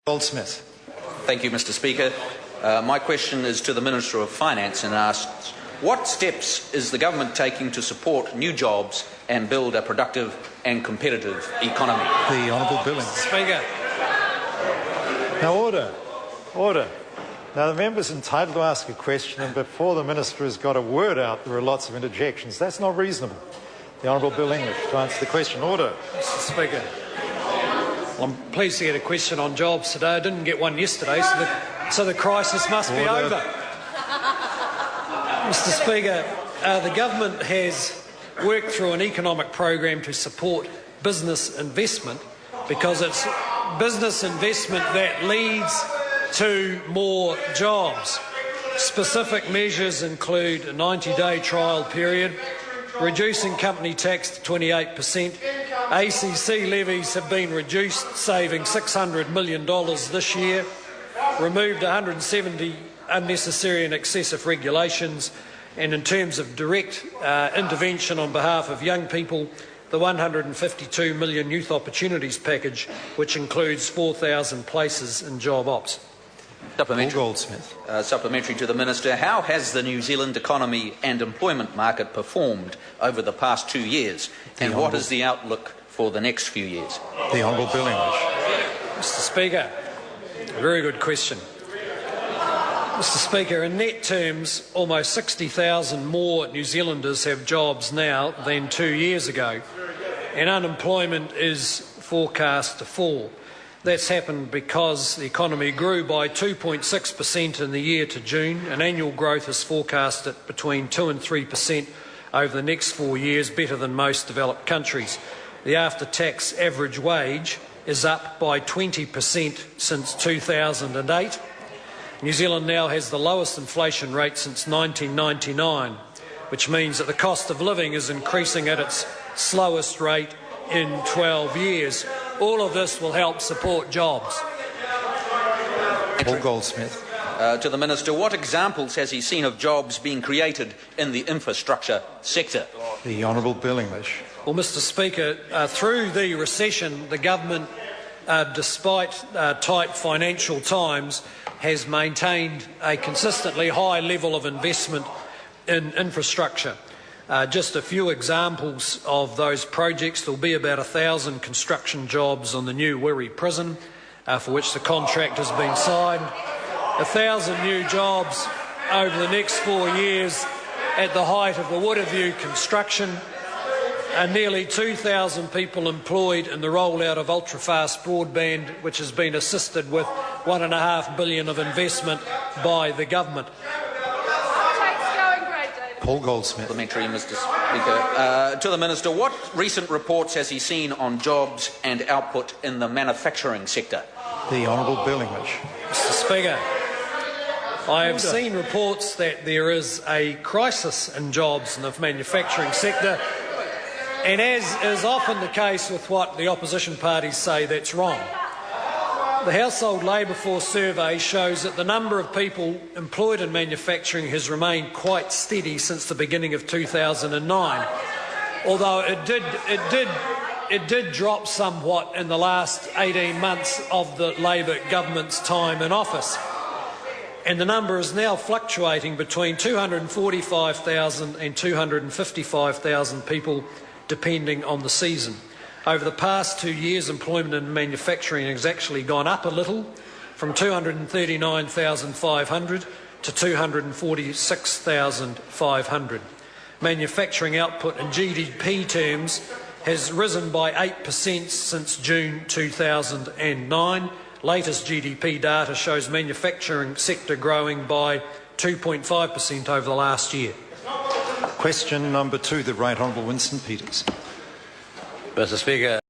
Goldsmith. Thank you, Mr. Speaker. My question is to the Minister of Finance and asks, what steps is the government taking to support new jobs and build a productive and competitive economy? The Honourable Billings. Speaker. Now, order. Order. Now, the member's entitled to ask a question, and before the Minister has got a word out, there are lots of interjections. That's not reasonable. The Honourable Bill English to answer the question. Order. Mr. Speaker. Well, I'm pleased to get a question on jobs today. I didn't get one yesterday, so the crisis must be over. Mr. Speaker, the government has worked through an economic program to support business investment because it's business investment that leads to more jobs. Specific measures include a 90-day trial period, reducing company tax to 28%. ACC levies have been reduced, saving $600 million this year, removed 170 unnecessary and excessive regulations, and in terms of direct intervention on behalf of young people, the $152 million Youth Opportunities Package, which includes 4,000 places in job ops. Supplementary to the Minister, how has the New Zealand economy and employment market performed over the past 2 years, and what is the outlook for the next few years? The Honourable Bill English. Mr. Speaker, very good question. Mr. Speaker, in net terms, almost 60,000 more New Zealanders have jobs now than 2 years ago, and unemployment is forecast to fall. That's happened because the economy grew by 2.6% in the year to June, and annual growth is forecast at between 2 and 3% over the next 4 years, better than most developed countries. The after-tax average wage is up by 20% since 2008. New Zealand now has the lowest inflation rate since 1999, which means that the cost of living is increasing at its slowest rate in 12 years. All of this will help support jobs. Paul Goldsmith. To the Minister, what examples has he seen of jobs being created in the infrastructure sector? The Honourable Bill English. Well, Mr. Speaker, through the recession, the government, despite tight financial times, has maintained a consistently high level of investment in infrastructure. Just a few examples of those projects. There will be about 1,000 construction jobs on the new Wiri prison, for which the contract has been signed. 1,000 new jobs over the next 4 years at the height of the Woodaview construction, and nearly 2,000 people employed in the rollout of ultra-fast broadband, which has been assisted with $1.5 billion of investment by the government. Paul Goldsmith. Supplementary, Mr. Speaker. To the Minister, what recent reports has he seen on jobs and output in the manufacturing sector? The Honourable Bill English. Mr. Speaker, I have seen reports that there is a crisis in jobs in the manufacturing sector, and as is often the case with what the opposition parties say, that's wrong. The Household Labour Force survey shows that the number of people employed in manufacturing has remained quite steady since the beginning of 2009, although it did drop somewhat in the last 18 months of the Labor government's time in office. And the number is now fluctuating between 245,000 and 255,000 people, depending on the season. Over the past 2 years, employment in manufacturing has actually gone up a little, from 239,500 to 246,500. Manufacturing output in GDP terms has risen by 8% since June 2009. Latest GDP data shows manufacturing sector growing by 2.5% over the last year. Question number 2, the Right Honourable Winston Peters. Mr. Speaker.